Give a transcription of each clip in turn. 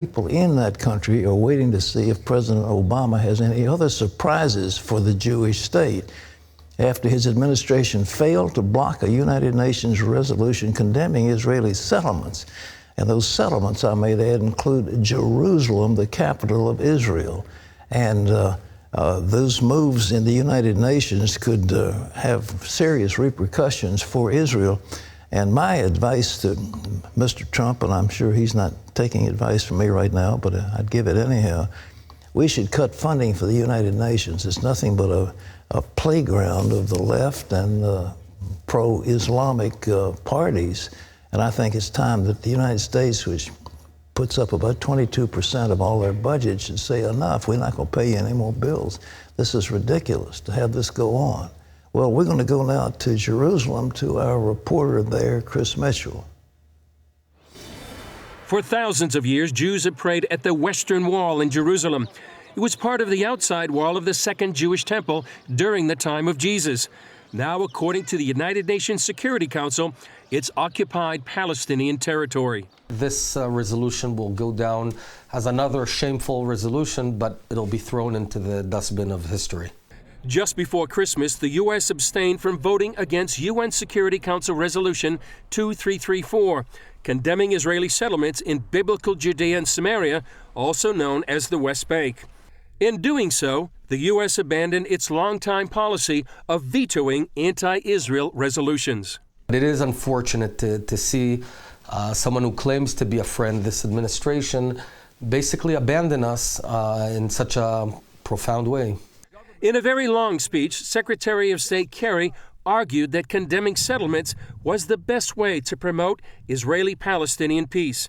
People in that country are waiting to see if President Obama has any other surprises for the Jewish state after his administration failed to block a United Nations resolution condemning Israeli settlements. And those settlements, I may add, include Jerusalem, the capital of Israel. And those moves in the United Nations could have serious repercussions for Israel. And my advice to Mr. Trump, and I'm sure he's not taking advice from me right now, but I'd give it anyhow, we should cut funding for the United Nations. It's nothing but a playground of the left and pro-Islamic parties. And I think it's time that the United States, which puts up about 22% of all their budget, should say, enough, we're not going to pay you any more bills. This is ridiculous to have this go on. Well, we're going to go now to Jerusalem to our reporter there, Chris Mitchell. For thousands of years, Jews have prayed at the Western Wall in Jerusalem. It was part of the outside wall of the Second Jewish Temple during the time of Jesus. Now, according to the United Nations Security Council, it's occupied Palestinian territory. This resolution will go down as another shameful resolution, but it'll be thrown into the dustbin of history. Just before Christmas, the U.S. abstained from voting against UN Security Council Resolution 2334, condemning Israeli settlements in biblical Judea and Samaria, also known as the West Bank. In doing so, the U.S. abandoned its longtime policy of vetoing anti-Israel resolutions. It is unfortunate to see someone who claims to be a friend of this administration basically abandon us in such a profound way. In a very long speech, Secretary of State Kerry argued that condemning settlements was the best way to promote Israeli-Palestinian peace.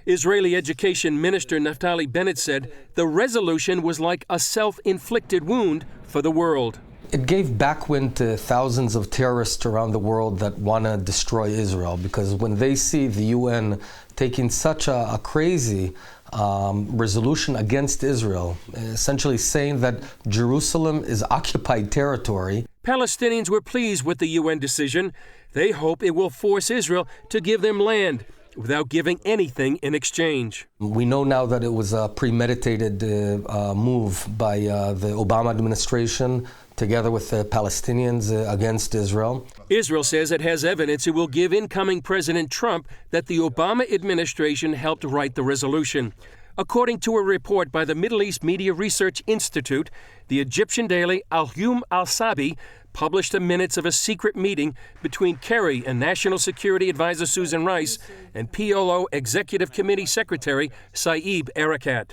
Israeli Education Minister Naftali Bennett said the resolution was like a self-inflicted wound for the world. It gave backwind to thousands of terrorists around the world that want to destroy Israel, because when they see the UN taking such a crazy resolution against Israel, essentially saying that Jerusalem is occupied territory. Palestinians were pleased with the UN decision. They hope it will force Israel to give them land without giving anything in exchange. We know now that it was a premeditated move by the Obama administration together with the Palestinians against Israel. Israel says it has evidence it will give incoming President Trump that the Obama administration helped write the resolution. According to a report by the Middle East Media Research Institute, the Egyptian daily Al-Hum Al-Sabi published the minutes of a secret meeting between Kerry and National Security Advisor Susan Rice and PLO Executive Committee Secretary Saeb Erekat.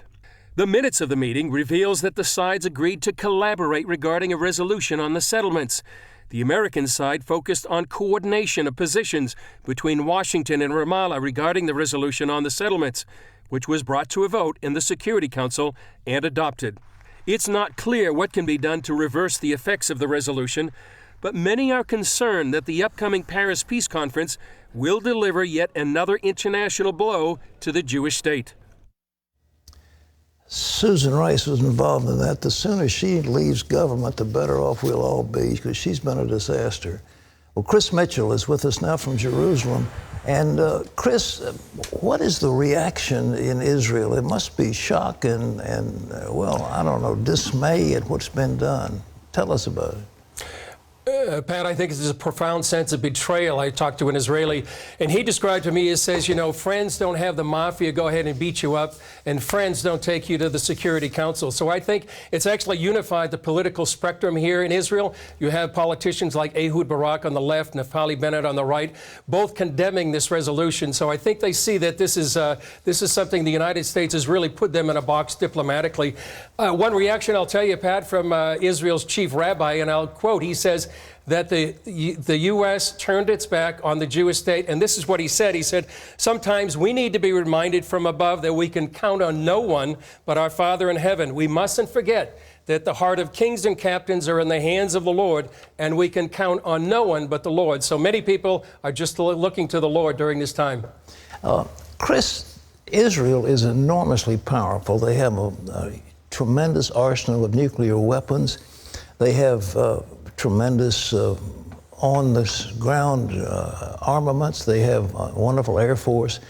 The minutes of the meeting reveals that the sides agreed to collaborate regarding a resolution on the settlements. The American side focused on coordination of positions between Washington and Ramallah regarding the resolution on the settlements, which was brought to a vote in the Security Council and adopted. It's not clear what can be done to reverse the effects of the resolution, but many are concerned that the upcoming Paris Peace Conference will deliver yet another international blow to the Jewish state. Susan Rice was involved in that. The sooner she leaves government, the better off we'll all be, because she's been a disaster. Well, Chris Mitchell is with us now from Jerusalem. And Chris, what is the reaction in Israel? It must be shock and well, I don't know, dismay at what's been done. Tell us about it. Pat, I think this is a profound sense of betrayal. I talked to an Israeli, and he described to me, he says, you know, friends don't have the mafia go ahead and beat you up, and friends don't take you to the Security Council. So I think it's actually unified the political spectrum here in Israel. You have politicians like Ehud Barak on the left, Naftali Bennett on the right, both condemning this resolution. So I think they see that this is something the United States has really put them in a box diplomatically. One reaction I'll tell you, Pat, from Israel's chief rabbi, and I'll quote, he says that the U.S. turned its back on the Jewish state. And this is what he said. He said, sometimes we need to be reminded from above that we can count on no one but our Father in heaven. We mustn't forget that the heart of kings and captains are in the hands of the Lord, and we can count on no one but the Lord. So many people are just looking to the Lord during this time. Chris, Israel is enormously powerful. They have a tremendous arsenal of nuclear weapons. They have tremendous on-the-ground armaments. They have a wonderful Air Force.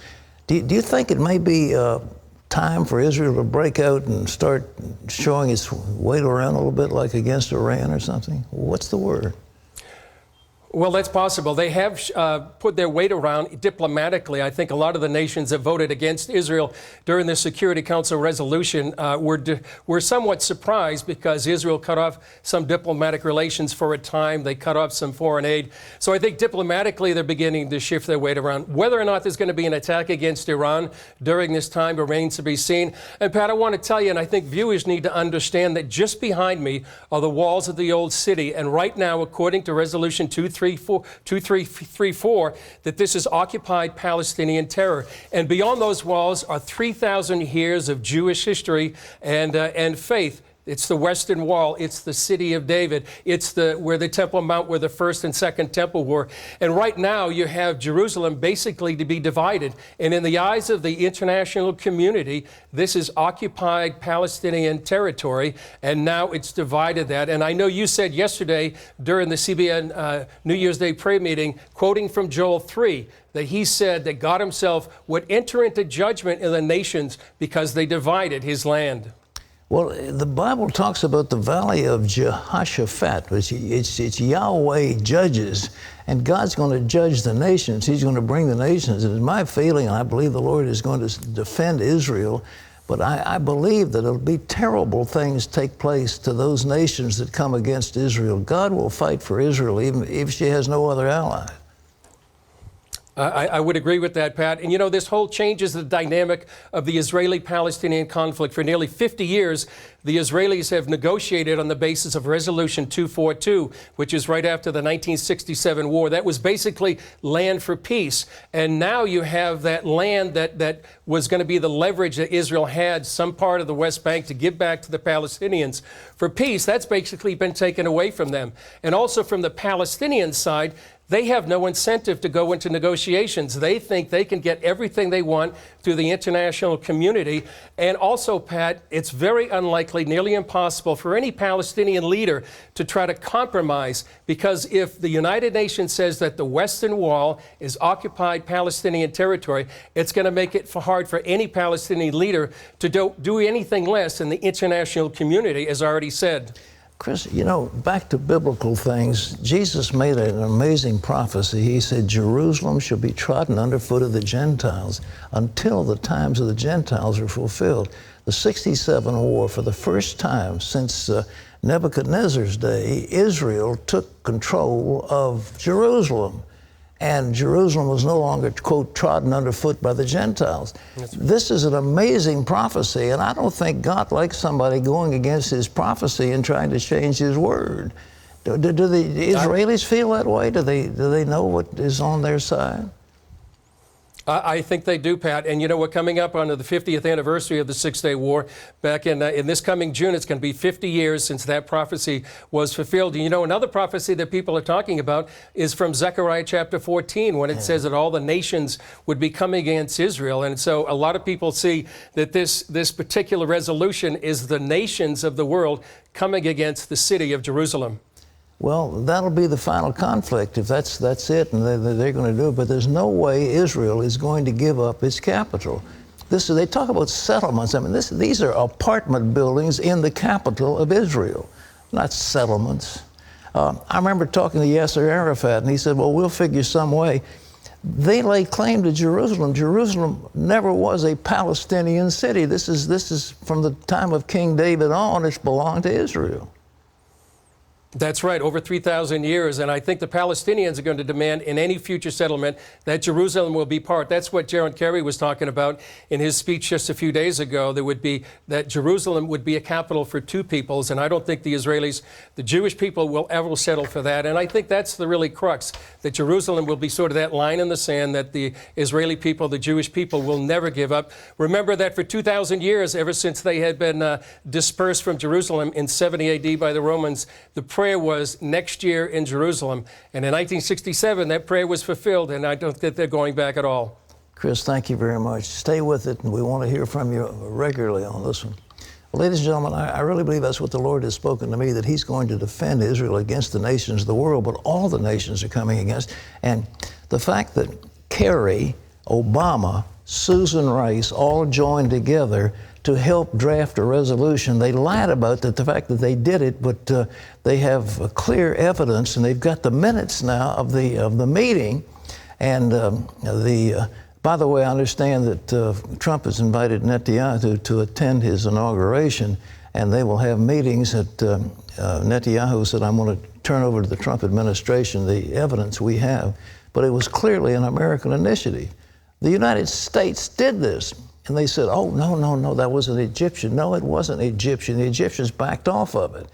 Do you think it may be time for Israel to break out and start showing its weight around a little bit, like against Iran or something? What's the word? Well, that's possible. They have put their weight around diplomatically. I think a lot of the nations that voted against Israel during the Security Council resolution were somewhat surprised because Israel cut off some diplomatic relations for a time. They cut off some foreign aid. So I think diplomatically they're beginning to shift their weight around. Whether or not there's going to be an attack against Iran during this time remains to be seen. And Pat, I want to tell you, and I think viewers need to understand that just behind me are the walls of the old city. And right now, according to Resolution 2334, that this is occupied Palestinian terror. And beyond those walls are 3,000 years of Jewish history and faith. It's the Western Wall. It's the city of David. It's where the Temple Mount, where the first and second temple were. And right now you have Jerusalem basically to be divided. And in the eyes of the international community, this is occupied Palestinian territory. And now it's divided that. And I know you said yesterday during the CBN New Year's Day prayer meeting, quoting from Joel 3, that he said that God himself would enter into judgment in the nations because they divided his land. Well, the Bible talks about the valley of Jehoshaphat, which it's Yahweh judges, and God's going to judge the nations. He's going to bring the nations. And it's my feeling, I believe the Lord is going to defend Israel, but I believe that it'll be terrible things take place to those nations that come against Israel. God will fight for Israel, even if she has no other ally. I would agree with that, Pat. And you know, this whole changes the dynamic of the Israeli-Palestinian conflict. For nearly 50 years, the Israelis have negotiated on the basis of Resolution 242, which is right after the 1967 war. That was basically land for peace. And now you have that land that was going to be the leverage that Israel had, some part of the West Bank, to give back to the Palestinians for peace. That's basically been taken away from them. And also from the Palestinian side, they have no incentive to go into negotiations. They think they can get everything they want through the international community. And also, Pat, it's very unlikely, nearly impossible, for any Palestinian leader to try to compromise, because if the United Nations says that the Western Wall is occupied Palestinian territory, it's going to make it hard for any Palestinian leader to do anything less than the international community, as I already said. Chris, you know, back to biblical things, Jesus made an amazing prophecy. He said, Jerusalem shall be trodden underfoot of the Gentiles until the times of the Gentiles are fulfilled. The 67 war, for the first time since Nebuchadnezzar's day, Israel took control of Jerusalem. And Jerusalem was no longer, quote, trodden underfoot by the Gentiles. Right. This is an amazing prophecy, and I don't think God likes somebody going against his prophecy and trying to change his word. Do the Israelis feel that way? Do they know what is on their side? I think they do, Pat. And you know, we're coming up on the 50th anniversary of the Six-Day War. Back in this coming June, it's going to be 50 years since that prophecy was fulfilled. And you know, another prophecy that people are talking about is from Zechariah chapter 14, when it says that all the nations would be coming against Israel. And so a lot of people see that this particular resolution is the nations of the world coming against the city of Jerusalem. Well, that'll be the final conflict if that's it, and they're going to do it. But there's no way Israel is going to give up its capital. They talk about settlements. I mean, these are apartment buildings in the capital of Israel, not settlements. I remember talking to Yasser Arafat, and he said, well, we'll figure some way. They lay claim to Jerusalem. Jerusalem never was a Palestinian city. This is from the time of King David on. It's belonged to Israel. That's right, over 3,000 years. And I think the Palestinians are going to demand in any future settlement that Jerusalem will be part. That's what Jaron Kerry was talking about in his speech just a few days ago. That Jerusalem would be a capital for two peoples. And I don't think the Israelis, the Jewish people, will ever settle for that. And I think that's the really crux, that Jerusalem will be sort of that line in the sand that the Israeli people, the Jewish people, will never give up. Remember that for 2,000 years, ever since they had been dispersed from Jerusalem in 70 AD by the Romans, the prayer was next year in Jerusalem. And in 1967, that prayer was fulfilled, and I don't think they're going back at all. Chris, thank you very much. Stay with it, and we want to hear from you regularly on this one. Well, ladies and gentlemen, I really believe that's what the Lord has spoken to me, that he's going to defend Israel against the nations of the world, but all the nations are coming against. And the fact that Kerry, Obama, Susan Rice all joined together to help draft a resolution. They lied about the fact that they did it, but they have clear evidence, and they've got the minutes now of the meeting. And by the way, I understand that Trump has invited Netanyahu to attend his inauguration, and they will have meetings. Netanyahu said, I'm going to turn over to the Trump administration the evidence we have. But it was clearly an American initiative. The United States did this. And they said, oh, no, that was an Egyptian. No, it wasn't Egyptian. The Egyptians backed off of it.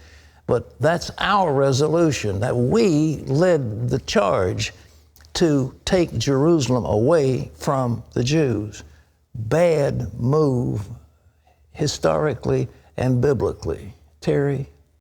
But that's our resolution, that we led the charge to take Jerusalem away from the Jews. Bad move, historically and biblically. Terry?